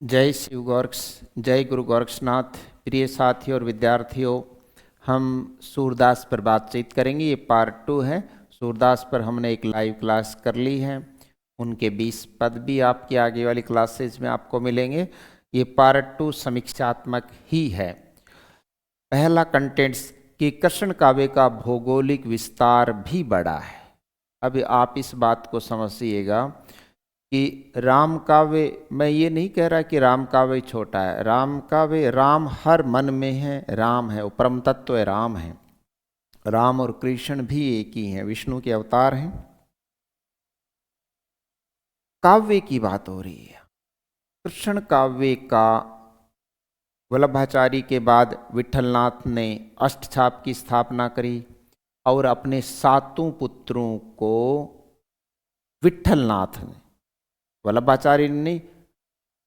जय शिव गोरक्ष, जय गुरु गोरक्षनाथ। प्रिय साथियों और विद्यार्थियों, हम सूरदास पर बातचीत करेंगे। ये पार्ट 2 है। सूरदास पर हमने एक लाइव क्लास कर ली है। उनके 20 पद भी आपकी आगे वाली क्लासेज में आपको मिलेंगे। ये पार्ट 2 समीक्षात्मक ही है। पहला कंटेंट्स कि कृष्ण काव्य का भौगोलिक विस्तार भी बड़ा है। अभी आप इस बात को समझिएगा कि राम काव्य, मैं ये नहीं कह रहा कि राम काव्य छोटा है। राम काव्य, राम हर मन में है, राम है, वो परम तत्व है, राम है। राम और कृष्ण भी एक ही हैं, विष्णु के अवतार हैं। काव्य की बात हो रही है। कृष्ण काव्य का वल्लभाचारी के बाद विठलनाथ ने अष्टछाप की स्थापना करी और अपने 7 पुत्रों को विठलनाथ ने, वल्लभाचार्य ने,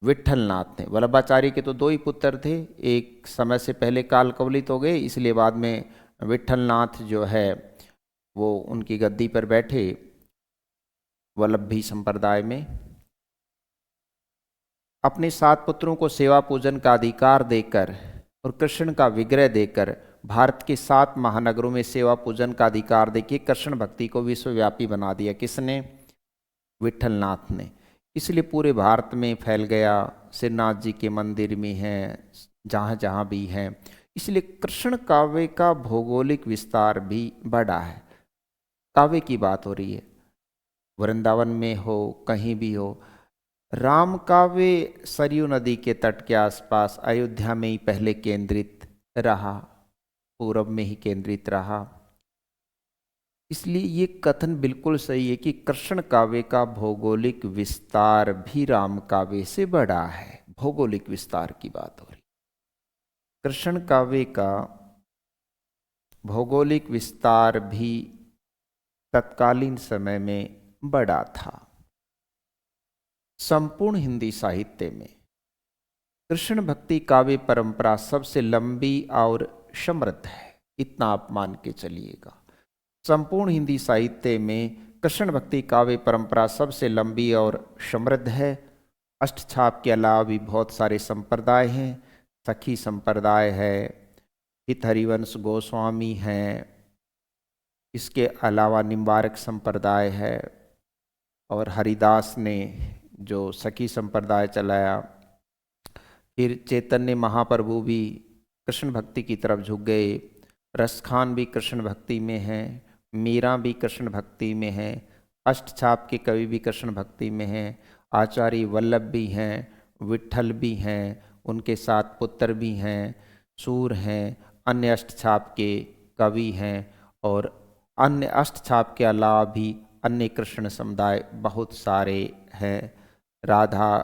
विठलनाथ ने, वल्लभाचार्य के तो 2 ही पुत्र थे। एक समय से पहले काल कवलित हो गए, इसलिए बाद में विठलनाथ जो है वो उनकी गद्दी पर बैठे वल्लभी संप्रदाय में। अपने 7 पुत्रों को सेवा पूजन का अधिकार देकर और कृष्ण का विग्रह देकर भारत के 7 महानगरों में सेवा पूजन का अधिकार देके कृष्ण भक्ति को विश्वव्यापी बना दिया। किसने? विठलनाथ ने। इसलिए पूरे भारत में फैल गया। श्रीनाथ जी के मंदिर में है, जहाँ जहाँ भी है। इसलिए कृष्ण काव्य का भौगोलिक विस्तार भी बड़ा है। काव्य की बात हो रही है, वृंदावन में हो, कहीं भी हो। राम काव्य सरयू नदी के तट के आसपास अयोध्या में ही पहले केंद्रित रहा, पूरब में ही केंद्रित रहा। इसलिए ये कथन बिल्कुल सही है कि कृष्ण काव्य का भौगोलिक विस्तार भी राम काव्य से बड़ा है। भौगोलिक विस्तार की बात हो रही। कृष्ण काव्य का भौगोलिक विस्तार भी तत्कालीन समय में बड़ा था। संपूर्ण हिंदी साहित्य में कृष्ण भक्ति काव्य परंपरा सबसे लंबी और समृद्ध है, इतना आप मान के चलिएगा। संपूर्ण हिंदी साहित्य में कृष्ण भक्ति काव्य परंपरा सबसे लंबी और समृद्ध है। अष्टछाप के अलावा भी बहुत सारे संप्रदाय हैं। सखी संप्रदाय है, हित हरिवंश गोस्वामी हैं, इसके अलावा निम्बारक संप्रदाय है, और हरिदास ने जो सखी संप्रदाय चलाया। फिर चैतन्य महाप्रभु भी कृष्ण भक्ति की तरफ झुक गए। रसखान भी कृष्ण भक्ति में है, मीरा भी कृष्ण भक्ति में है, अष्टछाप के कवि भी कृष्ण भक्ति में हैं, आचार्य वल्लभ भी हैं, विट्ठल भी हैं, उनके 7 पुत्र भी हैं, सूर हैं, अन्य अष्टछाप के कवि हैं, और अन्य अष्टछाप के अलावा भी अन्य कृष्ण समुदाय बहुत सारे हैं। राधा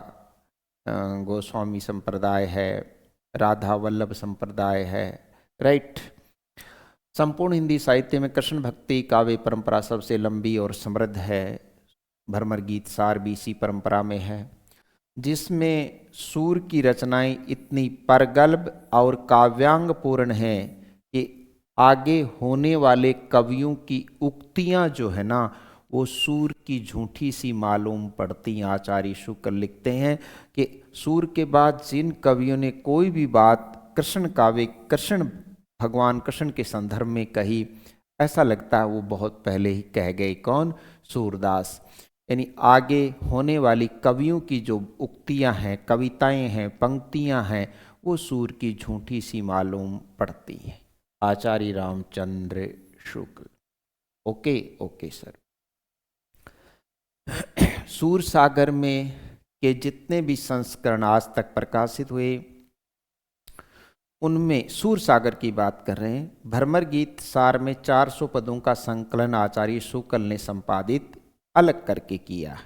गोस्वामी संप्रदाय है, राधा वल्लभ संप्रदाय है, राइट। संपूर्ण हिंदी साहित्य में कृष्ण भक्ति काव्य परंपरा सबसे लंबी और समृद्ध है। भ्रमर गीत सार भी इसी परंपरा में है, जिसमें सूर की रचनाएं इतनी परगल्भ और काव्यांग पूर्ण हैं कि आगे होने वाले कवियों की उक्तियां जो है ना, वो सूर की झूठी सी मालूम पड़ती। आचार्य शुक्ल लिखते हैं कि सूर के बाद जिन कवियों ने कोई भी बात कृष्ण काव्य, कृष्ण भगवान कृष्ण के संदर्भ में कही, ऐसा लगता है वो बहुत पहले ही कह गए। कौन? सूरदास। यानी आगे होने वाली कवियों की जो उक्तियां हैं, कविताएं हैं, पंक्तियां हैं, वो सूर की झूठी सी मालूम पड़ती हैं। Acharya Ramchandra Shukla. Okay okay sir. Sur Sagar में के जितने भी संस्करण आज तक प्रकाशित हुए, उनमें सूर सागर की बात कर रहे हैं। भ्रमर गीत सार में 400 पदों का संकलन आचार्य शुक्ल ने संपादित अलग करके किया।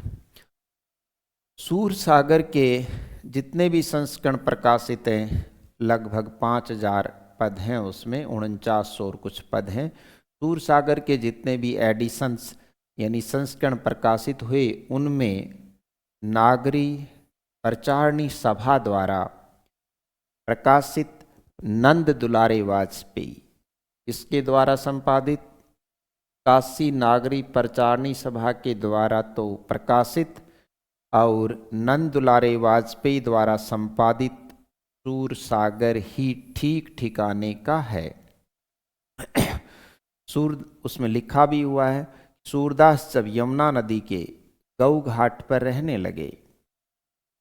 सूर सागर के जितने भी संस्करण प्रकाशित हैं, लगभग 5000 पद हैं, उसमें 4900 और कुछ पद हैं। सूर सागर के जितने भी एडिशंस यानी संस्करण प्रकाशित हुए, उनमें नागरी प्रचारणी सभा द्वारा प्रकाशित नंद दुलारे वाजपेयी, इसके द्वारा संपादित, काशी नागरी प्रचारणी सभा के द्वारा तो प्रकाशित, और नंद दुलारे वाजपेयी द्वारा संपादित सूर सागर ही ठीक ठिकाने का है। सूर उसमें लिखा भी हुआ है, सूरदास जब यमुना नदी के गऊ घाट पर रहने लगे,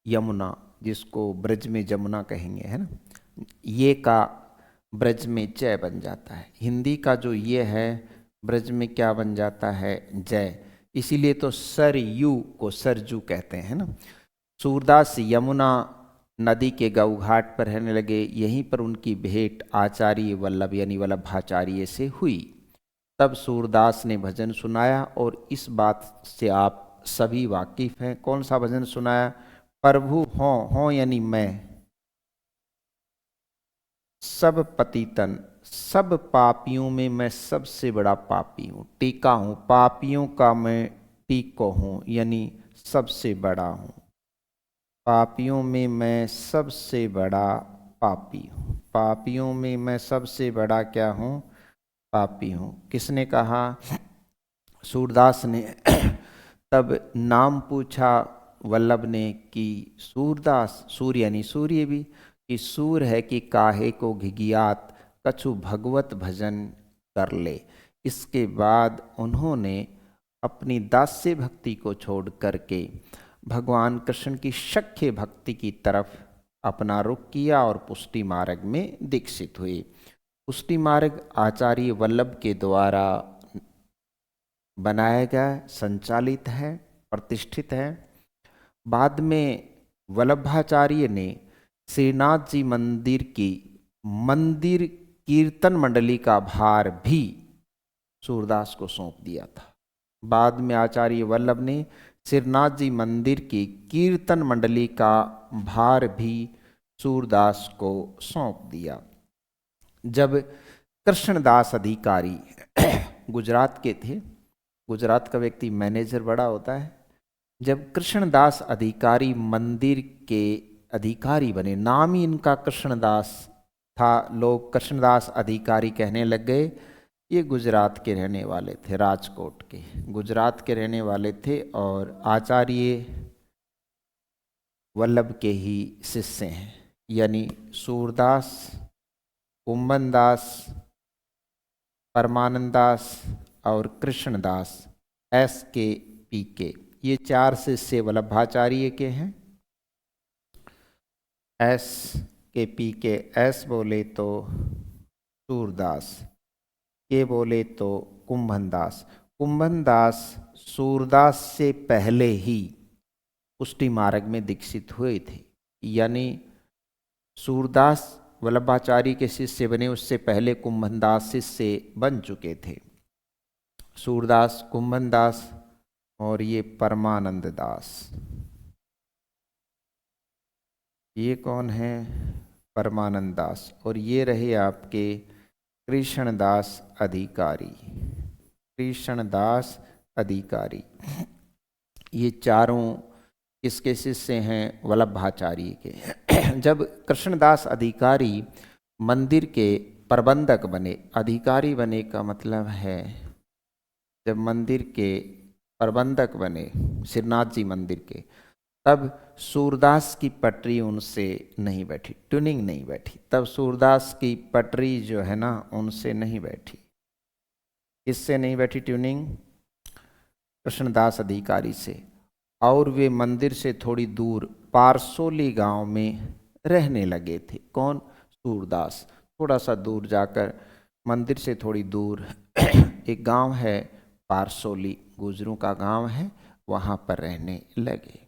यमुना जिसको ब्रज में जमुना कहेंगे, है ना, ये का ब्रज में जय बन जाता है। हिंदी का जो ये है ब्रज में क्या बन जाता है, जय। इसीलिए तो सरयू को सरजू कहते हैं ना। सूरदास यमुना नदी के गऊ घाट पर रहने लगे, यहीं पर उनकी भेंट आचार्य वल्लभ यानी वल्लभाचार्य से हुई। तब सूरदास ने भजन सुनाया, और इस बात से आप सभी वाकिफ हैं। कौन सा भजन सुनाया? प्रभु हों यानी मैं, सब पतितन, सब पापियों में मैं सबसे बड़ा पापी हूँ। टीका हूँ, पापियों का मैं टीको हूँ यानी सबसे बड़ा हूँ। पापियों में मैं सबसे बड़ा पापी हूँ। पापियों में मैं सबसे बड़ा क्या हूँ? पापी हूँ। किसने कहा? सूरदास ने। तब नाम पूछा वल्लभ ने कि सूरदास, सूर्य यानी सूर्य भी, कि सूर है कि काहे को घिघियात, कछु भगवत भजन कर ले। इसके बाद उन्होंने अपनी दास्य भक्ति को छोड़ करके भगवान कृष्ण की शक्य भक्ति की तरफ अपना रुख किया और पुष्टि मार्ग में दीक्षित हुए। पुष्टि मार्ग आचार्य वल्लभ के द्वारा बनाया गया, संचालित है, प्रतिष्ठित है। बाद में वल्लभाचार्य ने श्रीनाथ जी मंदिर की मंदिर कीर्तन मंडली का भार भी सूरदास को सौंप दिया था। बाद में आचार्य वल्लभ ने श्रीनाथ जी मंदिर की कीर्तन मंडली का भार भी सूरदास को सौंप दिया। जब कृष्णदास अधिकारी गुजरात के थे, गुजरात का व्यक्ति मैनेजर बड़ा होता है। जब कृष्णदास अधिकारी मंदिर के अधिकारी बने, नाम ही इनका कृष्णदास था, लोग कृष्णदास अधिकारी कहने लग गए। ये गुजरात के रहने वाले थे, राजकोट के, गुजरात के रहने वाले थे और आचार्य वल्लभ के ही शिष्य हैं, यानी सूरदास, कुंभनदास, परमानंदास और कृष्णदास, SKPK, ये चार शिष्य वल्लभाचार्य के हैं। SKPK, S बोले तो सूरदास, के बोले तो कुंभनदास। कुंभनदास सूरदास से पहले ही पुष्टि मार्ग में दीक्षित हुए थे, यानी सूरदास वल्लभाचार्य के शिष्य बने उससे पहले कुंभनदास शिष्य बन चुके थे। सूरदास, कुंभनदास और ये परमानंद दास, ये कौन है? परमानंद दास। और ये रहे आपके कृष्णदास अधिकारी, कृष्णदास अधिकारी। ये चारों किसके शिष्य हैं? वल्लभाचार्य के। जब कृष्णदास अधिकारी मंदिर के प्रबंधक बने, अधिकारी बने का मतलब है जब मंदिर के प्रबंधक बने श्रीनाथ जी मंदिर के, तब सूरदास की पटरी उनसे नहीं बैठी, ट्यूनिंग नहीं बैठी। तब सूरदास की पटरी जो है ना उनसे नहीं बैठी। किससे नहीं बैठी ट्यूनिंग? कृष्णदास अधिकारी से। और वे मंदिर से थोड़ी दूर पारसोली गांव में रहने लगे थे। कौन? सूरदास। थोड़ा सा दूर जाकर, मंदिर से थोड़ी दूर एक गांव है पारसोली, गुजरों का गांव है, वहां पर रहने लगे।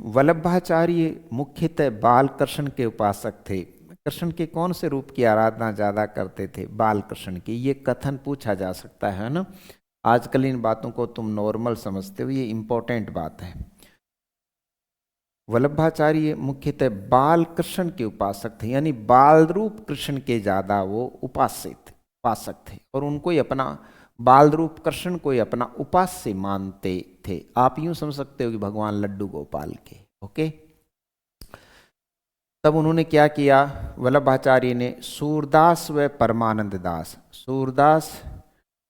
वल्लभाचार्य मुख्यतः बाल कृष्ण के उपासक थे। कृष्ण के कौन से रूप की आराधना ज्यादा करते थे? बाल कृष्ण की। ये कथन पूछा जा सकता है ना। आजकल इन बातों को तुम नॉर्मल समझते हो, ये इंपॉर्टेंट बात है। वल्लभाचार्य मुख्यतः बाल कृष्ण के उपासक थे, यानी बाल रूप कृष्ण के ज्यादा वो उपासक थे, और उनको ही अपना बाल रूप कृष्ण को ही अपना उपास्य मानते थे। आप यूं समझ सकते हो कि भगवान लड्डू गोपाल के। ओके। तब उन्होंने क्या किया? वल्लभाचार्य ने सूरदास व परमानंद दास, सूरदास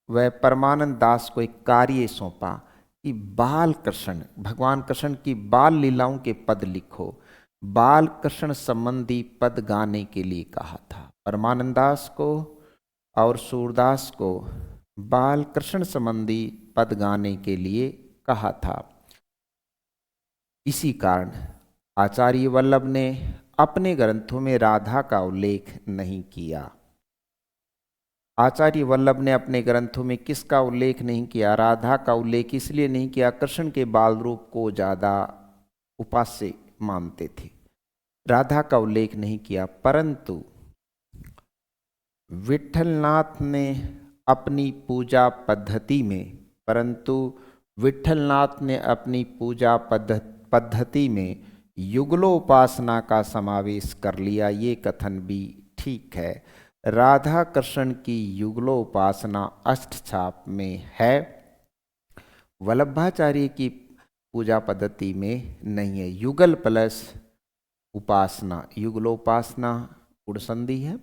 वह परमानंद दास को एक कार्य सौंपा कि बाल कृष्ण, भगवान कृष्ण की बाल लीलाओं के पद लिखो। बाल कृष्ण संबंधी पद गाने के लिए कहा था परमानंद दास को और सूरदास को। बाल कृष्ण संबंधी पद गाने के लिए कहा था। इसी कारण आचार्य वल्लभ ने अपने ग्रंथों में राधा का उल्लेख नहीं किया। आचार्य वल्लभ ने अपने ग्रंथों में किसका उल्लेख नहीं किया? राधा का उल्लेख इसलिए नहीं किया, कृष्ण के बाल रूप को ज़्यादा उपास्य मानते थे, राधा का उल्लेख नहीं किया। परंतु विट्ठलनाथ ने अपनी पूजा पद्धति में पद्धति में युगलोपासना का समावेश कर लिया। ये कथन भी ठीक है। राधा कृष्ण की युगलोपासना अष्टछाप में है, वल्लभाचार्य की पूजा पद्धति में नहीं है। युगल प्लस उपासना, युगलोपासना गुण संधि है,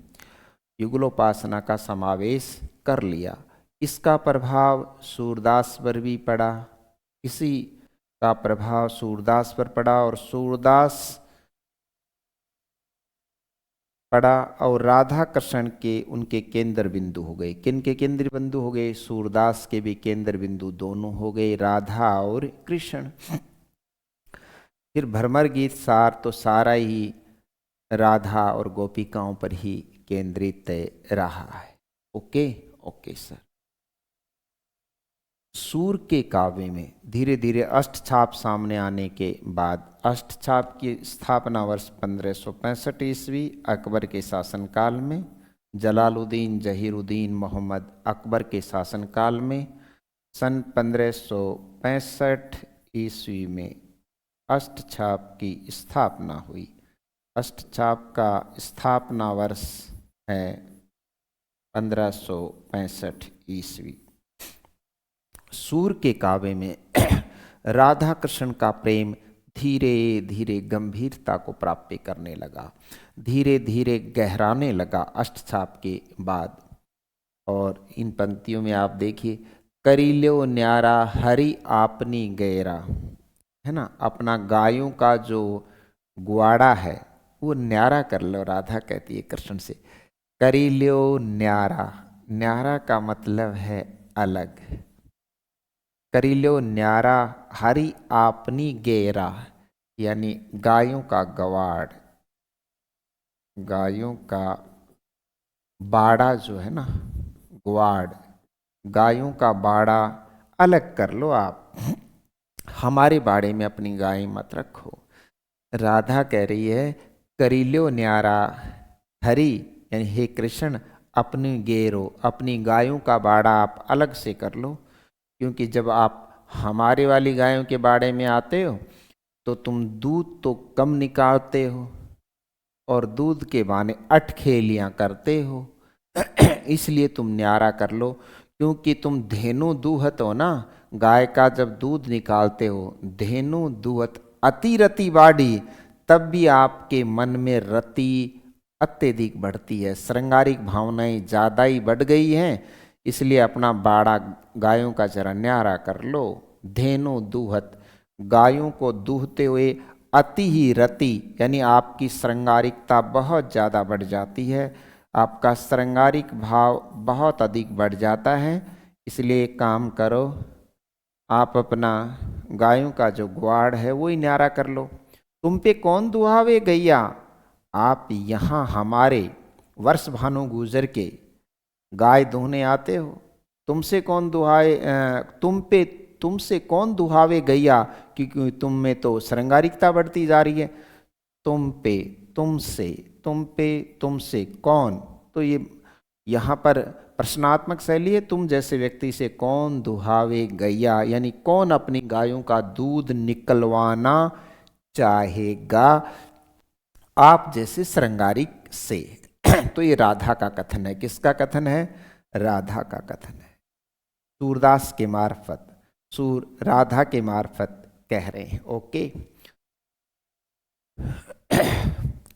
युगलोपासना का समावेश कर लिया। इसका प्रभाव सूरदास पर भी पड़ा, इसी का प्रभाव सूरदास पर पड़ा और सूरदास पड़ा और राधा कृष्ण के उनके केंद्र बिंदु हो गए। किन के केंद्र बिंदु हो गए? सूरदास के भी केंद्र बिंदु दोनों हो गए, राधा और कृष्ण। फिर भ्रमर गीत सार तो सारा ही राधा और गोपिकाओं पर ही केंद्रित रहा है। Okay sir. सूर के काव्य में धीरे धीरे अष्टछाप सामने आने के बाद, अष्टछाप की स्थापना वर्ष 1565 ईस्वी अकबर के शासनकाल में, जलालुद्दीन जहीरुद्दीन मोहम्मद अकबर के शासनकाल में, सन 1565 ईस्वी में अष्टछाप की स्थापना हुई। अष्टछाप का स्थापना वर्ष है 1565 ईस्वी। सूर के काव्य में राधा कृष्ण का प्रेम धीरे धीरे गंभीरता को प्राप्त करने लगा, धीरे धीरे गहराने लगा अष्टछाप के बाद। और इन पंक्तियों में आप देखिए, करील्यो न्यारा हरि आपनी गैरा, है ना, अपना गायों का जो ग्वाड़ा है वो न्यारा कर लो, राधा कहती है कृष्ण से। करील्यो न्यारा, न्यारा का मतलब है अलग। करील्यो न्यारा हरि आपनी गेरा, यानी गायों का गवाड़, गायों का बाड़ा जो है ना, ग्वाड़, गायों का बाड़ा अलग कर लो आप, हमारे बाड़े में अपनी गाय मत रखो। राधा कह रही है करील्यो न्यारा हरि, यानी हे कृष्ण अपनी गेरो, अपनी गायों का बाड़ा आप अलग से कर लो। क्योंकि जब आप हमारे वाली गायों के बाड़े में आते हो तो तुम दूध तो कम निकालते हो और दूध के बहाने अटखेलियाँ करते हो, इसलिए तुम न्यारा कर लो। क्योंकि तुम धेनु दूहत हो ना, गाय का जब दूध निकालते हो, धेनु दूहत अति रति बाड़ी, तब भी आपके मन में रति अत्यधिक बढ़ती है, श्रृंगारिक भावनाएं ज़्यादा ही बढ़ गई हैं, इसलिए अपना बाड़ा गायों का जरा न्यारा कर लो। धेनु दूहत, गायों को दूहते हुए अति ही रति, यानी आपकी श्रृंगारिकता बहुत ज़्यादा बढ़ जाती है, आपका श्रृंगारिक भाव बहुत अधिक बढ़ जाता है। इसलिए एक काम करो, आप अपना गायों का जो ग्वाड़ है वो ही न्यारा कर लो। तुम पे कौन दुहावे गैया, आप यहाँ हमारे वर्ष भानु गुजर के गाय दुहने आते हो, तुमसे कौन दुहाए, तुमसे कौन दुहावे गैया, क्योंकि तुम में तो श्रृंगारिकता बढ़ती जा रही है। तुम पे, तुमसे, तुम पे, तुमसे कौन, तो ये यहाँ पर प्रश्नात्मक शैली है। तुम जैसे व्यक्ति से कौन दुहावे गैया, यानी कौन अपनी गायों का दूध निकलवाना चाहेगा आप जैसे श्रृंगारिक से। तो ये राधा का कथन है। किसका कथन है? राधा का कथन है। सूरदास के मार्फत, सूर राधा के मार्फत कह रहे हैं। ओके।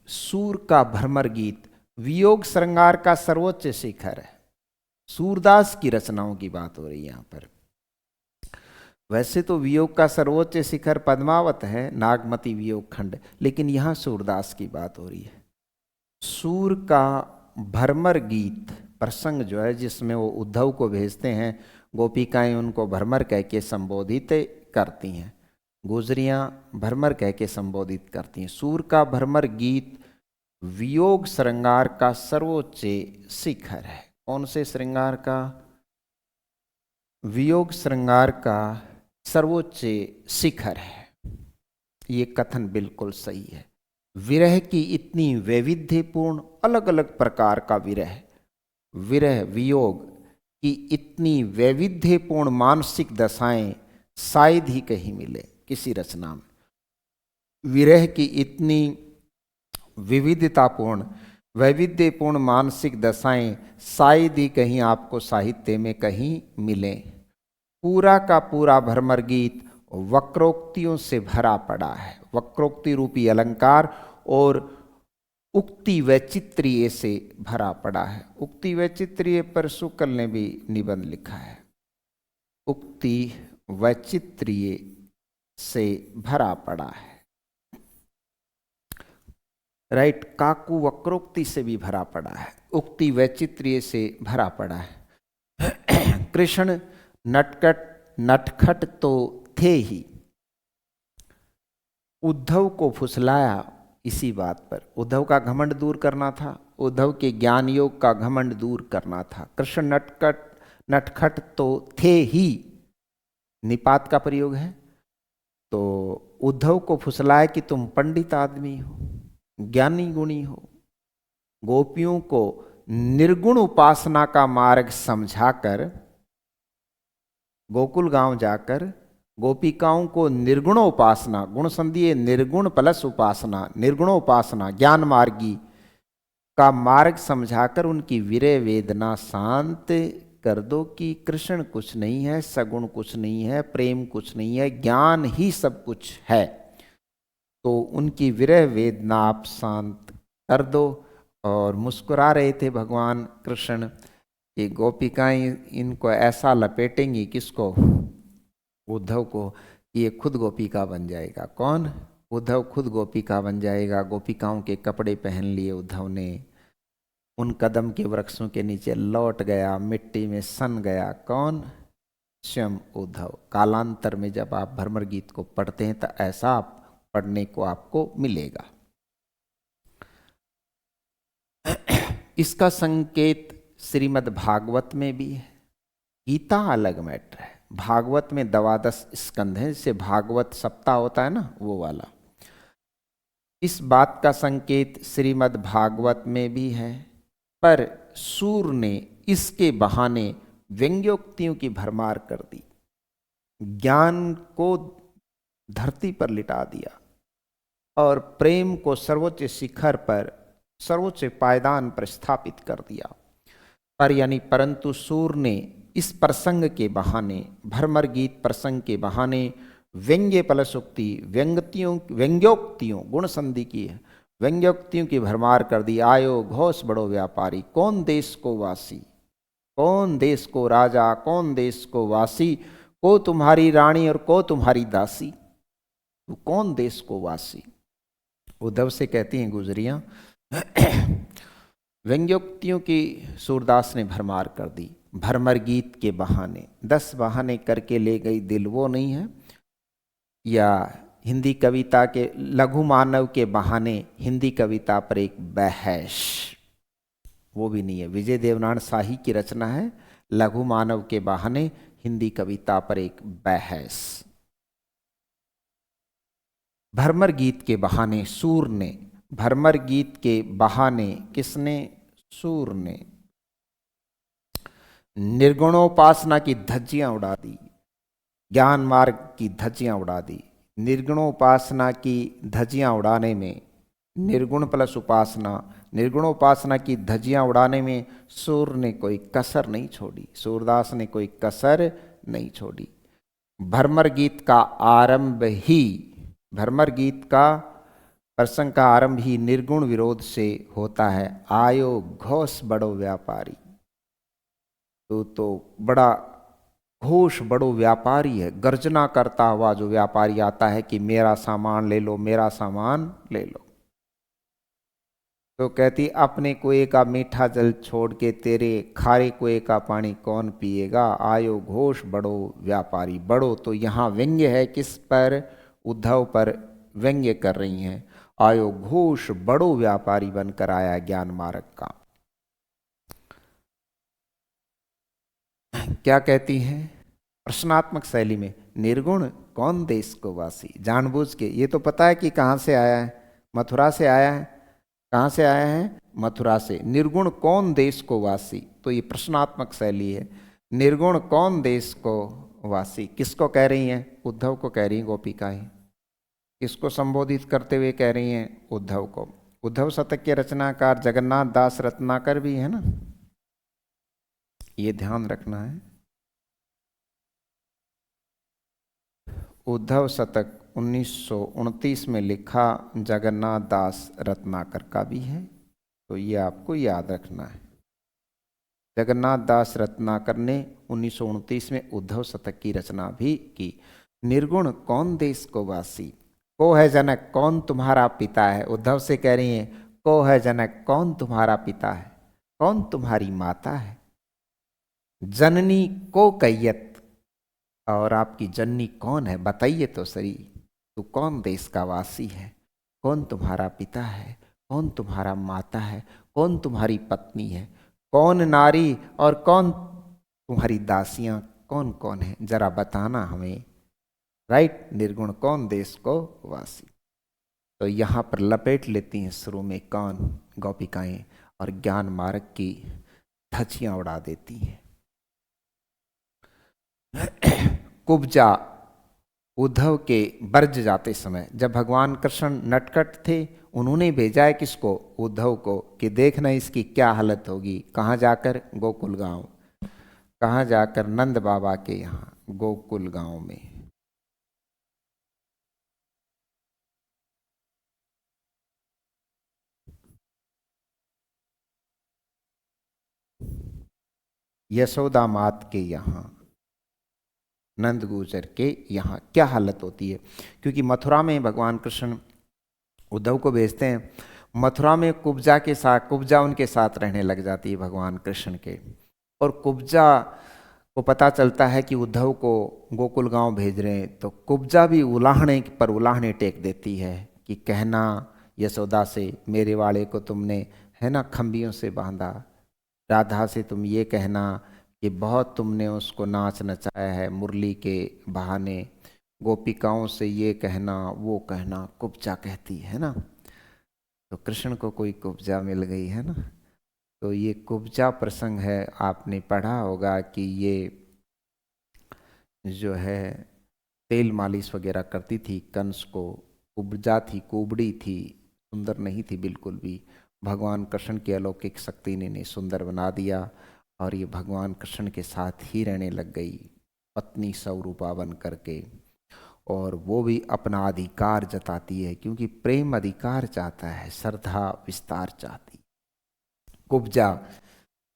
सूर का भ्रमर गीत वियोग श्रृंगार का सर्वोच्च शिखर है। सूरदास की रचनाओं की बात हो रही है यहाँ पर। वैसे तो वियोग का सर्वोच्च शिखर पद्मावत है, नागमती वियोग खंड, लेकिन यहाँ सूरदास की बात हो रही है। सूर का भरमर गीत प्रसंग जो है, जिसमें वो उद्धव को भेजते हैं, गोपिकाएं उनको भरमर कह के संबोधित करती हैं, गुजरियां भरमर कह के संबोधित करती हैं। सूर का भरमर गीत वियोग श्रृंगार का सर्वोच्च शिखर है। कौन से श्रृंगार का? वियोग श्रृंगार का सर्वोच्च शिखर है। ये कथन बिल्कुल सही है। विरह की इतनी वैविध्यपूर्ण, अलग अलग प्रकार का विरह, विरह वियोग की इतनी वैविध्यपूर्ण मानसिक दशाएं शायद ही कहीं मिले किसी रचना में। विरह की इतनी विविधतापूर्ण, वैविध्यपूर्ण मानसिक दशाएं शायद ही कहीं आपको साहित्य में कहीं मिले। पूरा का पूरा भरमर गीत वक्रोक्तियों से भरा पड़ा है, वक्रोक्ति रूपी अलंकार और उक्ति वैचित्र्य से भरा पड़ा है। उक्ति वैचित्र्य पर शुक्ल ने भी निबंध लिखा है। उक्ति वैचित्र्य से भरा पड़ा है, राइट। काकू वक्रोक्ति से भी भरा पड़ा है, उक्ति वैचित्र्य से भरा पड़ा है। कृष्ण नटखट तो थे ही। उद्धव को फुसलाया इसी बात पर। उद्धव का घमंड दूर करना था, उद्धव के ज्ञान योग का घमंड दूर करना था। कृष्ण नटखट तो थे ही, निपात का प्रयोग है। तो उद्धव को फुसलाया कि तुम पंडित आदमी हो, ज्ञानी गुणी हो। गोपियों को निर्गुण उपासना का मार्ग समझाकर गोकुल गांव जाकर गोपिकाओं को निर्गुणोपासना, गुण संधि निर्गुण प्लस उपासना, निर्गुणोपासना ज्ञान मार्गी का मार्ग समझाकर उनकी विरह वेदना शांत कर दो कि कृष्ण कुछ नहीं है, सगुण कुछ नहीं है, प्रेम कुछ नहीं है, ज्ञान ही सब कुछ है। तो उनकी विरह वेदना आप शांत कर दो। और मुस्कुरा रहे थे भगवान कृष्ण कि गोपिकाएं इनको ऐसा लपेटेंगी, किसको? उद्धव को, ये खुद गोपिका बन जाएगा। कौन? उद्धव खुद गोपिका बन जाएगा। गोपिकाओं के कपड़े पहन लिए उद्धव ने, उन कदम के वृक्षों के नीचे लौट गया, मिट्टी में सन गया। कौन? स्वयं उद्धव। कालांतर में जब आप भरमर गीत को पढ़ते हैं तो ऐसा आप पढ़ने को आपको मिलेगा। इसका संकेत श्रीमद् भागवत में भी है। गीता अलग मैटर है, भागवत में 12 स्कंध है, जिसे भागवत सप्ताह होता है ना, वो वाला। इस बात का संकेत श्रीमद् भागवत में भी है, पर सूर ने इसके बहाने व्यंग्योक्तियों की भरमार कर दी, ज्ञान को धरती पर लिटा दिया और प्रेम को सर्वोच्च शिखर पर, सर्वोच्च पायदान पर स्थापित कर दिया। पर यानी परंतु सूर ने इस प्रसंग के बहाने, भरमर गीत प्रसंग के बहाने व्यंग्य प्लसोक्ति, व्यंग्योक्तियों, गुण संधि की है, व्यंग्योक्तियों की भरमार कर दी। आयो घोष बड़ो व्यापारी, कौन देश को वासी, कौन देश को राजा, कौन देश को वासी, को तुम्हारी रानी और को तुम्हारी दासी, तो कौन देश को वासी। उद्धव से कहती हैं गुजरियां। व्यंग्योक्तियों की सूरदास ने भरमार कर दी भरमर गीत के बहाने। 10 बहाने करके ले गई दिल, वो नहीं है। या हिंदी कविता के लघु मानव के बहाने हिंदी कविता पर एक बहस, वो भी नहीं है। विजय देवनान शाही की रचना है, लघु मानव के बहाने हिंदी कविता पर एक बहस। भरमर गीत के बहाने सूर ने, भरमर गीत के बहाने किसने? सूर ने निर्गुणोपासना की धज्जियां उड़ा दी, ज्ञान मार्ग की धज्जियां उड़ा दी। निर्गुणोपासना की धज्जियां उड़ाने में, निर्गुण प्लस उपासना, निर्गुणोपासना की धज्जियां उड़ाने में सूर ने कोई कसर नहीं छोड़ी, सूरदास ने कोई कसर नहीं छोड़ी। भरमर गीत का आरंभ ही, भरमर गीत का प्रसंग का आरंभ ही निर्गुण विरोध से होता है। आयो घोष बड़ो व्यापारी, तो बड़ा घोष बड़ो व्यापारी है, गर्जना करता हुआ जो व्यापारी आता है कि मेरा सामान ले लो, मेरा सामान ले लो। तो कहती अपने कुएं का मीठा जल छोड़ के तेरे खारे कुएं का पानी कौन पिएगा, आयो घोष बड़ो व्यापारी। बड़ो तो यहाँ व्यंग्य है, किस पर, उद्धव पर व्यंग्य कर रही हैं। आयो घोष बड़ो व्यापारी बनकर आया ज्ञान मार्ग का। क्या कहती हैं प्रश्नात्मक शैली में, निर्गुण कौन देश को वासी। जानबूझ के, ये तो पता है कि कहाँ से आया है, मथुरा से आया है। कहाँ से आया है, मथुरा से। निर्गुण कौन देश को वासी, तो ये प्रश्नात्मक शैली है। निर्गुण कौन देश को वासी, किसको कह रही हैं, उद्धव को कह रही हैं गोपिकाएं। किसको संबोधित करते हुए कह रही हैं, उद्धव को। उद्धव शतक के रचनाकार जगन्नाथ दास रत्नाकर भी है ना, ये ध्यान रखना है। उद्धव शतक 1929 में लिखा जगन्नाथ दास रत्नाकर का भी है, तो ये आपको याद रखना है। जगन्नाथ दास रत्नाकर ने 1929 में उद्धव शतक की रचना भी की। निर्गुण कौन देश को वासी, को है जनक कौन तुम्हारा पिता है। उद्धव से कह रही हैं, को है जनक कौन तुम्हारा पिता है, कौन तुम्हारी माता है। जननी को कैयत, और आपकी जननी कौन है बताइए तो सही। तू कौन देश का वासी है, कौन तुम्हारा पिता है, कौन तुम्हारा माता है, कौन तुम्हारी पत्नी है, कौन नारी और कौन तुम्हारी दासियां, कौन कौन है, जरा बताना हमें। राइट, निर्गुण कौन देश को वासी। तो यहाँ पर लपेट लेती हैं शुरू में कौन गोपिकाएं, और ज्ञान मार्ग की धज्जियां उड़ा देती हैं। कुब्जा उद्धव के ब्रज जाते समय, जब भगवान कृष्ण नटखट थे, उन्होंने भेजा है किसको, उद्धव को, कि देखना इसकी क्या हालत होगी। कहाँ जाकर, गोकुल गांव। कहाँ जाकर, नंद बाबा के यहाँ गोकुल गांव में। यशोदा मात के यहाँ, नंद गुजर के यहाँ क्या हालत होती है। क्योंकि मथुरा में भगवान कृष्ण उद्धव को भेजते हैं, मथुरा में कुब्जा के साथ, कुब्जा उनके साथ रहने लग जाती है भगवान कृष्ण के। और कुब्जा को पता चलता है कि उद्धव को गोकुल गांव भेज रहे हैं, तो कुब्जा भी उलाहने पर उलाहने टेक देती है कि कहना यशोदा से, मेरे वाले को तुमने है ना खंभियों से बांधा, राधा से तुम ये कहना कि बहुत तुमने उसको नाच नचाया है मुरली के बहाने, गोपिकाओं से ये कहना वो कहना। कुब्जा कहती है ना, तो कृष्ण को कोई कुब्जा मिल गई है ना। तो ये कुब्जा प्रसंग है, आपने पढ़ा होगा कि ये जो है तेल मालिश वगैरह करती थी कंस को, कुब्जा थी, कुबड़ी थी, सुंदर नहीं थी बिल्कुल भी। भगवान कृष्ण की अलौकिक शक्ति ने इन्हें सुंदर बना दिया, और ये भगवान कृष्ण के साथ ही रहने लग गई, पत्नी स्वरूपा बन करके। और वो भी अपना अधिकार जताती है, क्योंकि प्रेम अधिकार चाहता है, श्रद्धा विस्तार चाहती। कुब्जा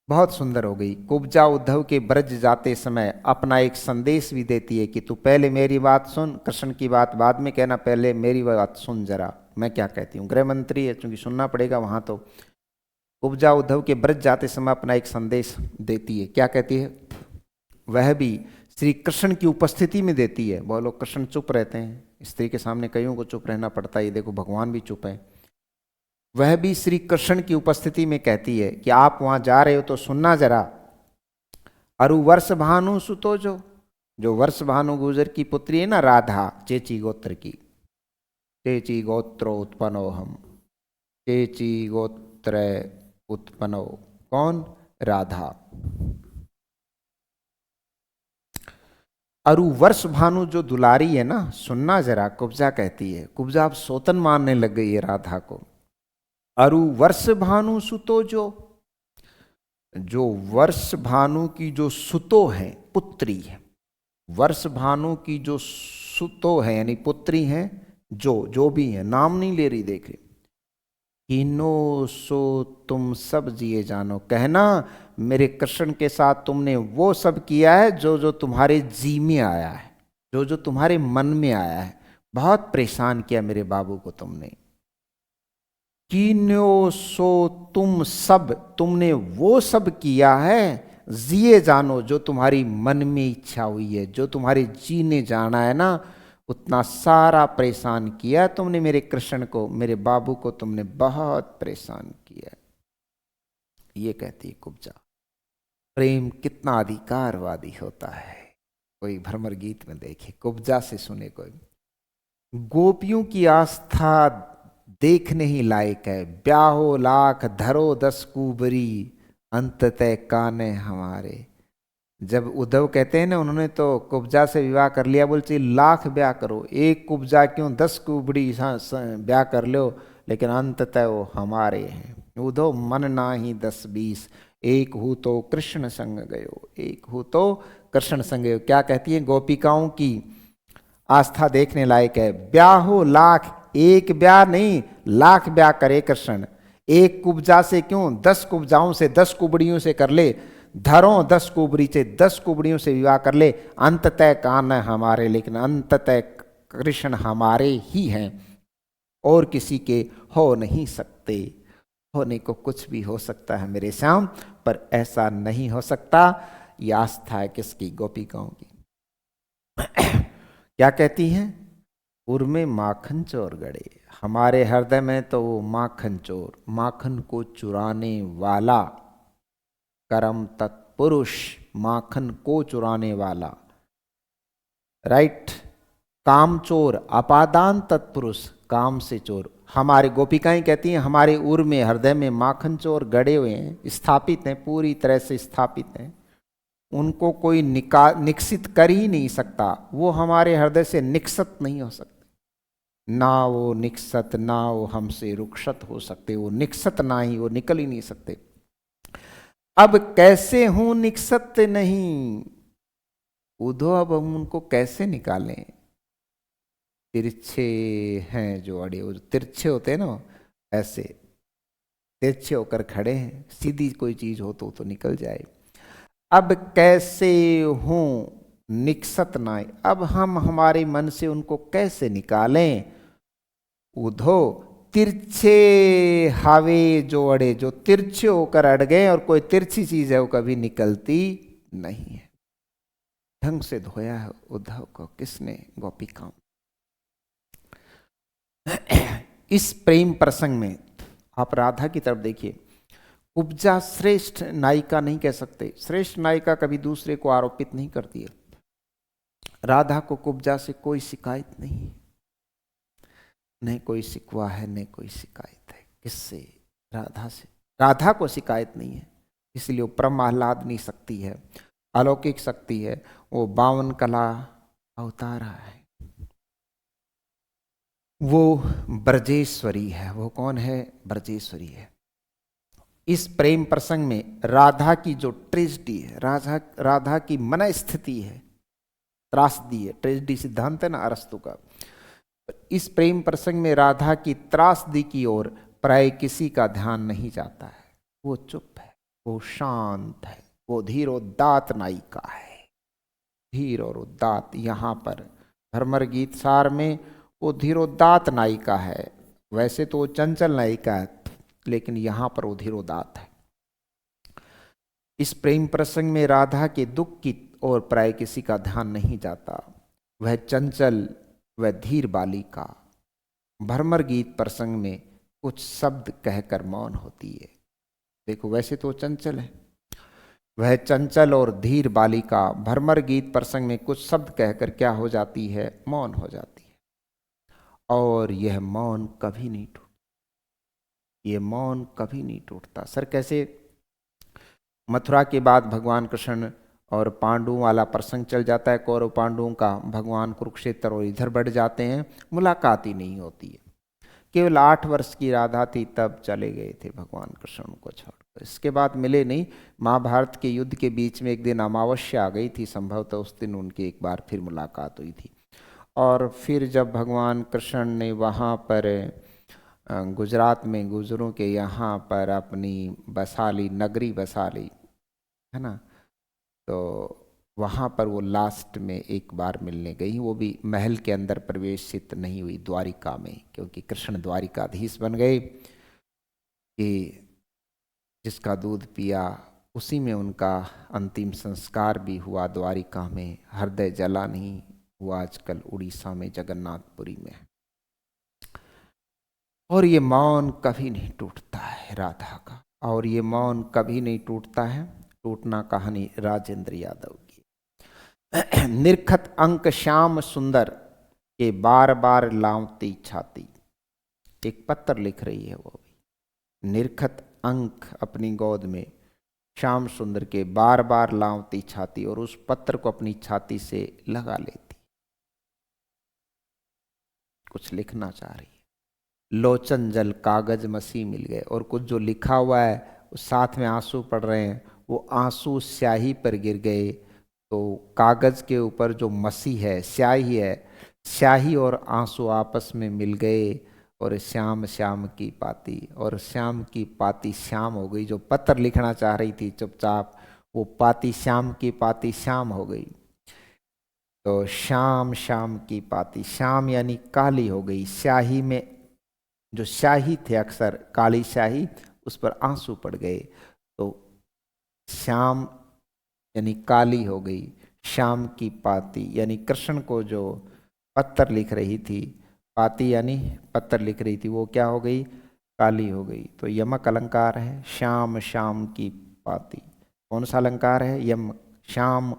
बहुत सुंदर हो गई। कुब्जा उद्धव के ब्रज जाते समय अपना एक संदेश भी देती है कि तू पहले मेरी बात सुन, कृष्ण की बात बाद में कहना, पहले मेरी बात सुन जरा, मैं क्या कहती हूँ। गृह मंत्री है, चूंकि सुनना पड़ेगा वहां। तो कुब्जा उद्धव के ब्रज जाते समय अपना एक संदेश देती है। क्या कहती है, वह भी श्री कृष्ण की उपस्थिति में देती है। बोलो, कृष्ण चुप रहते हैं, स्त्री के सामने कईयों को चुप रहना पड़ता है, ये देखो भगवान भी चुप है। वह भी श्री कृष्ण की उपस्थिति में कहती है कि आप वहां जा रहे हो तो सुनना जरा। अरु वर्ष भानु सुतो, जो वर्ष भानु गुजर की पुत्री है ना, राधा, चेची गोत्र की। चेची गोत्रो उत्पन्नो हम, चेची गोत्र उत्पन्नो, कौन, राधा। अरु वर्ष भानु जो दुलारी है ना, सुनना जरा, कुब्जा कहती है। कुब्जा अब सोतन मानने लग गई है राधा को। अरु वर्ष भानु सुतो, जो वर्ष भानु की जो सुतो है, पुत्री है, वर्ष भानु की जो सुतो है यानी पुत्री है, जो भी है, नाम नहीं ले रही, देखे, कीनो सो तुम सब जिए जानो, कहना मेरे कृष्ण के साथ तुमने वो सब किया है जो जो तुम्हारे जी में आया है, जो जो तुम्हारे मन में आया है। बहुत परेशान किया मेरे बाबू को तुमने। कीनो सो तुम सब, तुमने वो सब किया है, जिए जानो जो तुम्हारी मन में इच्छा हुई है, जो तुम्हारे जीने जाना है ना, उतना सारा परेशान किया तुमने मेरे कृष्ण को, मेरे बाबू को तुमने बहुत परेशान किया। ये कहती है कुब्जा। प्रेम कितना अधिकारवादी होता है, कोई भ्रमर गीत में देखे, कुब्जा से सुने कोई। गोपियों की आस्था देखने ही लायक है, ब्याहो लाख धरो 10 कुबरी, अंततः काने हमारे। जब उद्धव कहते हैं ना, उन्होंने तो कुब्जा से विवाह कर लिया, बोलते लाख ब्याह करो, एक कुब्जा क्यों 10 कुबड़ी ब्याह कर लो, लेकिन अंततः वो हमारे हैं। उद्धव मन ना ही 10-20, एक हूँ तो कृष्ण संग गयो, एक हूँ तो कृष्ण संग गयो। क्या कहती है, गोपिकाओं की आस्था देखने लायक है, ब्याहो लाख, एक ब्याह नहीं लाख ब्याह करे कृष्ण, एक कुब्जा से क्यों 10 कुब्जाओं से 10 कुबड़ियों से कर ले, धरों 10 कुबड़ी से 10 कुबड़ियों से विवाह कर ले, अंततः कान हमारे, लेकिन अंततः कृष्ण हमारे ही हैं, और किसी के हो नहीं सकते। होने को कुछ भी हो सकता है मेरे श्याम, पर ऐसा नहीं हो सकता। यह आस्था है किसकी, गोपिकाओं की। क्या कहती हैं, उर में माखन चोर गड़े, हमारे हृदय में तो वो माखन चोर, माखन को चुराने वाला, करम तत्पुरुष, माखन को चुराने वाला, राइट, काम चोर, अपादान तत्पुरुष, काम से चोर। हमारे गोपिकाएं कहती हैं हमारे उर में, हृदय में माखन चोर गड़े हुए हैं, स्थापित हैं, पूरी तरह से स्थापित हैं, उनको कोई निकसित कर ही नहीं सकता, वो हमारे हृदय से निकसत नहीं हो सकते, ना वो निकसत, ना वो हमसे रुखसत हो सकते, वो निकसत ना ही, वो निकल ही नहीं सकते। अब कैसे हूं निकसत नहीं, उधो अब हम उनको कैसे निकालें, तिरछे हैं जो अड़े, वो तिरछे होते हैं ना, ऐसे तिरछे होकर खड़े हैं, सीधी कोई चीज हो तो निकल जाए। अब कैसे हूं निकसत नाय, अब हम हमारे मन से उनको कैसे निकालें, उधो तिरछे हावे जो अड़े, जो तिरछे होकर अड़ गए, और कोई तिरछी चीज है वो कभी निकलती नहीं है। ढंग से धोया है उद्धव को किसने, गोपिकाओं। इस प्रेम प्रसंग में आप राधा की तरफ देखिए, कुब्जा श्रेष्ठ नायिका नहीं कह सकते, श्रेष्ठ नायिका कभी दूसरे को आरोपित नहीं करती है। राधा को कुब्जा से कोई शिकायत नहीं, न कोई शिकवा है, न कोई शिकायत है। किससे, राधा से। राधा को शिकायत नहीं है, इसलिए वो परम आह्लादनी शक्ति है, अलौकिक शक्ति है, वो 52 कला अवतारा है, वो ब्रजेश्वरी है। वो कौन है, ब्रजेश्वरी है। इस प्रेम प्रसंग में राधा की जो ट्रेजेडी है, राधा की मन स्थिति है, त्रासदी है, ट्रेजेडी सिद्धांत है ना अरस्तु का। इस प्रेम प्रसंग में राधा की त्रासदी की ओर प्राय किसी का ध्यान नहीं जाता है, वो चुप है, वो शांत है, वो धीर उदात नायिका है, धीर और उदात। यहाँ पर भ्रमर गीत सार में वो धीरोदात नायिका है, वैसे तो वो चंचल नायिका है, लेकिन यहाँ पर वो धीरोदात है। इस प्रेम प्रसंग में राधा के दुख की ओर प्राय किसी का ध्यान नहीं जाता, वह चंचल वह धीर बालिका भ्रमर गीत प्रसंग में कुछ शब्द कहकर मौन होती है। देखो वैसे तो चंचल है, वह चंचल और धीर बालिका भ्रमर गीत प्रसंग में कुछ शब्द कहकर क्या हो जाती है, मौन हो जाती है। और यह मौन कभी नहीं टूटता, ये मौन कभी नहीं टूटता। सर कैसे मथुरा के बाद भगवान कृष्ण और पांडुओं वाला प्रसंग चल जाता है, कौरव पांडुओं का, भगवान कुरुक्षेत्र और इधर बढ़ जाते हैं, मुलाकात ही नहीं होती है। केवल 8 वर्ष की राधा थी तब चले गए थे भगवान कृष्ण को छोड़कर, इसके बाद मिले नहीं। महाभारत के युद्ध के बीच में एक दिन अमावस्या आ गई थी, संभवतः उस दिन उनकी एक बार फिर मुलाकात हुई थी। और फिर जब भगवान कृष्ण ने वहाँ पर गुजरात में गुजरों के यहाँ पर अपनी बसा ली, नगरी बसा ली, है ना। तो वहाँ पर वो लास्ट में एक बार मिलने गई, वो भी महल के अंदर प्रवेशित नहीं हुई, द्वारिका में, क्योंकि कृष्ण द्वारिकाधीश बन गए कि जिसका दूध पिया उसी में उनका अंतिम संस्कार भी हुआ द्वारिका में। हृदय जला नहीं हुआ आजकल उड़ीसा में, जगन्नाथपुरी में। और ये मौन कभी नहीं टूटता है राधा का, और ये मौन कभी नहीं टूटता है। टूटना कहानी राजेंद्र यादव की। निरखत अंक श्याम सुंदर के बार बार लावती छाती, एक पत्र लिख रही है वो भी। निरखत अंक अपनी गोद में, श्याम सुंदर के बार बार लावती छाती, और उस पत्र को अपनी छाती से लगा लेती, कुछ लिखना चाह रही है। लोचन जल कागज मसी मिल गए, और कुछ जो लिखा हुआ है साथ में आंसू पड़ रहे हैं, वो आंसू स्याही पर गिर गए। तो कागज के ऊपर जो मसी है, स्याही है, स्याही और आंसू आपस में मिल गए, और श्याम श्याम की पाती, और श्याम की पाती श्याम हो गई। जो पत्र लिखना चाह रही थी चुपचाप, वो पाती श्याम की पाती श्याम हो गई। तो श्याम श्याम की पाती, श्याम यानी काली हो गई। स्याही में जो स्याही थे अक्सर काली स्याही, उस पर आंसू पड़ गए, तो श्याम यानी काली हो गई। श्याम की पाती यानी कृष्ण को जो पत्र लिख रही थी, पाती यानी पत्र लिख रही थी, वो क्या हो गई, काली हो गई। तो यमक अलंकार है, श्याम श्याम की पाती। कौन सा अलंकार है, यम। श्याम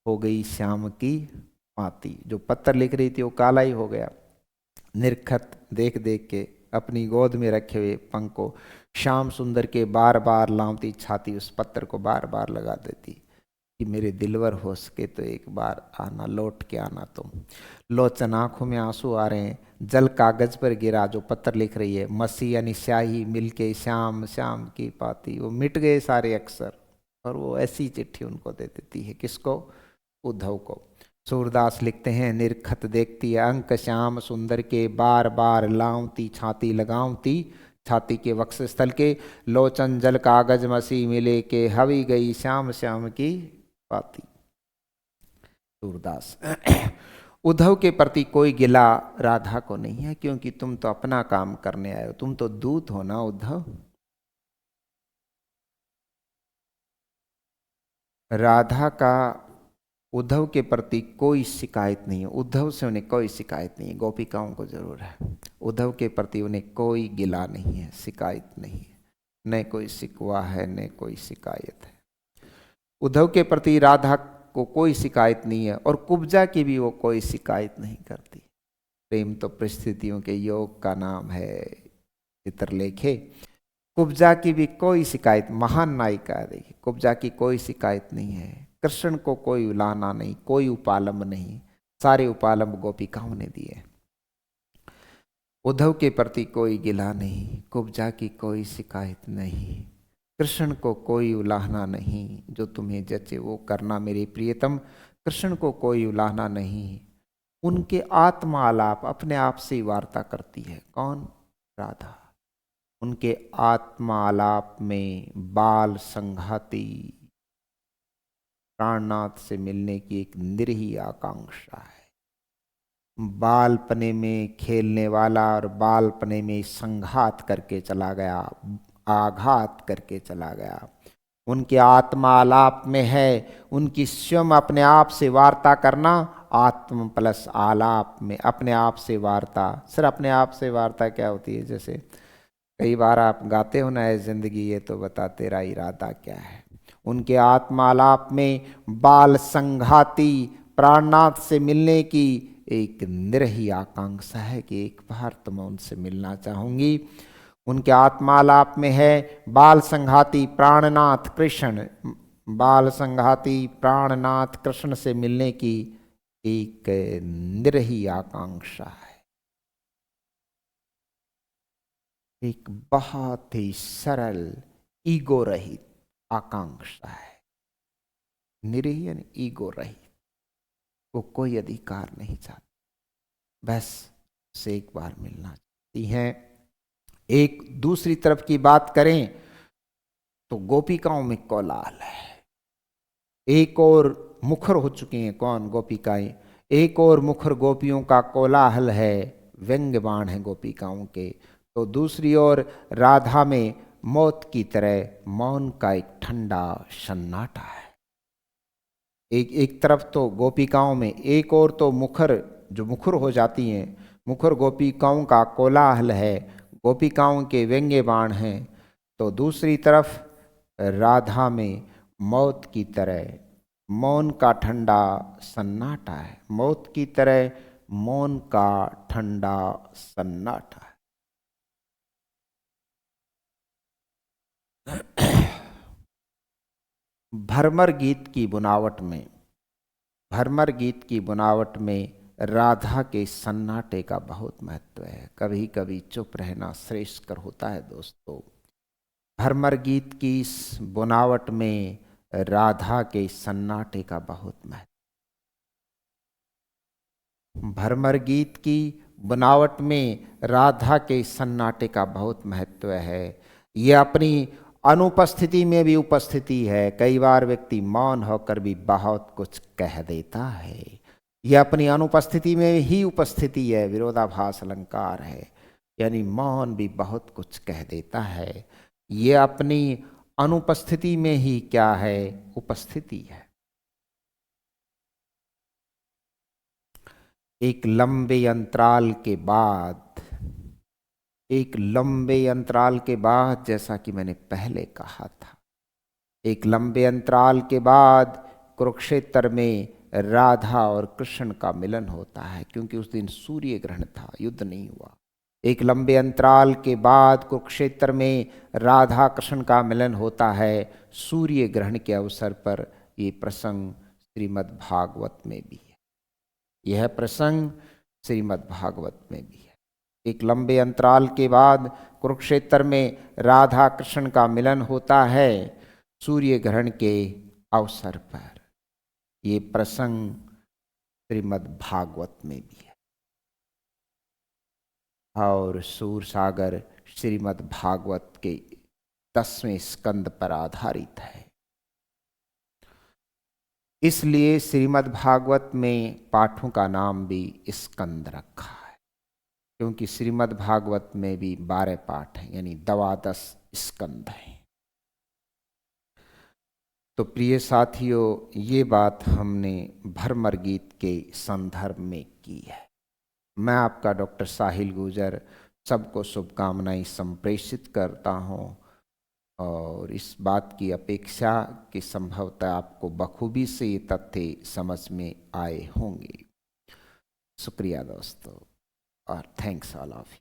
हो गई श्याम की पाती, जो पत्र लिख रही थी वो काला ही हो गया। निरखत देख देख के अपनी गोद में रखे हुए पंख को श्याम सुंदर के बार बार लावती छाती, उस पत्र को बार बार लगा देती कि मेरे दिलवर हो सके तो एक बार आना, लौट के आना तुम। लोचन आंखों में आंसू आ रहे हैं, जल कागज पर गिरा, जो पत्र लिख रही है, मसी यानी स्याही मिलके श्याम श्याम की पाती, वो मिट गए सारे अक्षर, और वो ऐसी चिट्ठी उनको दे देती है, किसको, उद्धव को। सूरदास लिखते हैं, निरखत देखती अंक श्याम सुंदर के बार बार लावती छाती, लगावती छाती के वक्ष स्थल के, लोचन जल कागज मसी मिले के, हवी गई श्याम श्याम की पाती। सूरदास। उद्धव के प्रति कोई गिला राधा को नहीं है, क्योंकि तुम तो अपना काम करने आए हो, तुम तो दूत हो ना उद्धव। राधा का उद्धव के प्रति कोई शिकायत नहीं है, उद्धव से उन्हें कोई शिकायत नहीं है। गोपिकाओं को जरूर है, उद्धव के प्रति उन्हें कोई गिला नहीं है, शिकायत नहीं है, न कोई शिकवा है न कोई शिकायत है। उद्धव के प्रति राधा को कोई शिकायत नहीं है, और कुब्जा की भी वो कोई शिकायत नहीं करती। प्रेम तो परिस्थितियों के योग का नाम है, चित्रलेखे। कुब्जा की भी कोई शिकायत, महान नायिका है देखिए, कुब्जा की कोई शिकायत नहीं है। कृष्ण को कोई उलाना नहीं, कोई उपालंब नहीं, सारे उपालंब गोपिकाओं ने दिए। उद्धव के प्रति कोई गिला नहीं, कुब्जा की कोई शिकायत नहीं, कृष्ण को कोई उलाहना नहीं, जो तुम्हें जचे वो करना मेरे प्रियतम। कृष्ण को कोई उलाहना नहीं। उनके आत्मा आलाप, अपने आप से वार्ता करती है, कौन, राधा। उनके आत्मा आलाप में बाल संघाती प्राणनाथ से मिलने की एक निरीह आकांक्षा है। बालपने में खेलने वाला और बालपने में संघात करके चला गया, आघात करके चला गया। उनके आत्मा आलाप में है, उनकी स्वयं अपने आप से वार्ता करना, आत्म प्लस आलाप में अपने आप से वार्ता। सिर्फ अपने आप से वार्ता क्या होती है, जैसे कई बार आप गाते हो ना, जिंदगी ये तो बता तेरा इरादा क्या है। उनके आत्मालाप में बाल संघाती प्राणनाथ से मिलने की एक निरही आकांक्षा है कि एक बार तो मैं उनसे मिलना चाहूंगी। उनके आत्मालाप में है बाल संघाती प्राणनाथ कृष्ण, बाल संघाती प्राणनाथ कृष्ण से मिलने की एक निरही आकांक्षा है, एक बहुत ही सरल ईगो रहित आकांक्षा है। निरीह यानी ईगो रहित, वो कोई अधिकार नहीं चाहती, बस से एक बार मिलना चाहती हैं। एक दूसरी तरफ की बात करें तो गोपिकाओं में कोलाहल है। एक और मुखर हो चुकी हैं कौन? गोपिकाएं। एक और मुखर गोपियों का कोलाहल है, व्यंग्य बाण है गोपिकाओं के। तो दूसरी ओर राधा में मौत की तरह मौन का एक ठंडा सन्नाटा है। एक तरफ तो गोपिकाओं में, एक और तो मुखर, जो मुखर हो जाती हैं, मुखर गोपिकाओं का कोलाहल है, गोपिकाओं के व्यंग्य बाण हैं। तो दूसरी तरफ राधा में मौत की तरह मौन का ठंडा सन्नाटा है। मौत की तरह मौन का ठंडा सन्नाटा है। भरमर गीत की बुनावट में, भरमर गीत की बुनावट में राधा के सन्नाटे का बहुत महत्व है। कभी कभी चुप रहना श्रेष्ठकर होता है दोस्तों। भरमर गीत की इस बुनावट में राधा के सन्नाटे का बहुत महत्व। भरमर गीत की बनावट में राधा के सन्नाटे का बहुत महत्व है। ये अपनी अनुपस्थिति में भी उपस्थिति है। कई बार व्यक्ति मौन होकर भी बहुत कुछ कह देता है। यह अपनी अनुपस्थिति में ही उपस्थिति है, विरोधाभास अलंकार है, यानी मौन भी बहुत कुछ कह देता है। ये अपनी अनुपस्थिति में ही क्या है? उपस्थिति है। एक लंबे अंतराल के बाद, एक लंबे अंतराल के बाद, जैसा कि मैंने पहले कहा था, एक लंबे अंतराल के बाद कुरुक्षेत्र में राधा और कृष्ण का मिलन होता है, क्योंकि उस दिन सूर्य ग्रहण था, युद्ध नहीं हुआ। एक लंबे अंतराल के बाद कुरुक्षेत्र में राधा कृष्ण का मिलन होता है, सूर्य ग्रहण के अवसर पर। ये प्रसंग श्रीमद् भागवत में भी है। यह प्रसंग श्रीमद् भागवत में भी है। एक लंबे अंतराल के बाद कुरुक्षेत्र में राधा कृष्ण का मिलन होता है, सूर्य ग्रहण के अवसर पर। ये प्रसंग श्रीमद् भागवत में भी है और सूर सागर श्रीमद् भागवत के 10वें स्कंद पर आधारित है। इसलिए श्रीमद् भागवत में पाठों का नाम भी स्कंद रखा है, क्योंकि श्रीमद् भागवत में भी 12 पाठ हैं, यानी 12 स्कंद हैं। तो प्रिय साथियों, ये बात हमने भरमर गीत के संदर्भ में की है। मैं आपका डॉक्टर साहिल गुर्जर सबको शुभकामनाएं संप्रेषित करता हूँ और इस बात की अपेक्षा कि संभवतः आपको बखूबी से ये तथ्य समझ में आए होंगे। शुक्रिया दोस्तों और थैंक्स ऑल ऑफ यू।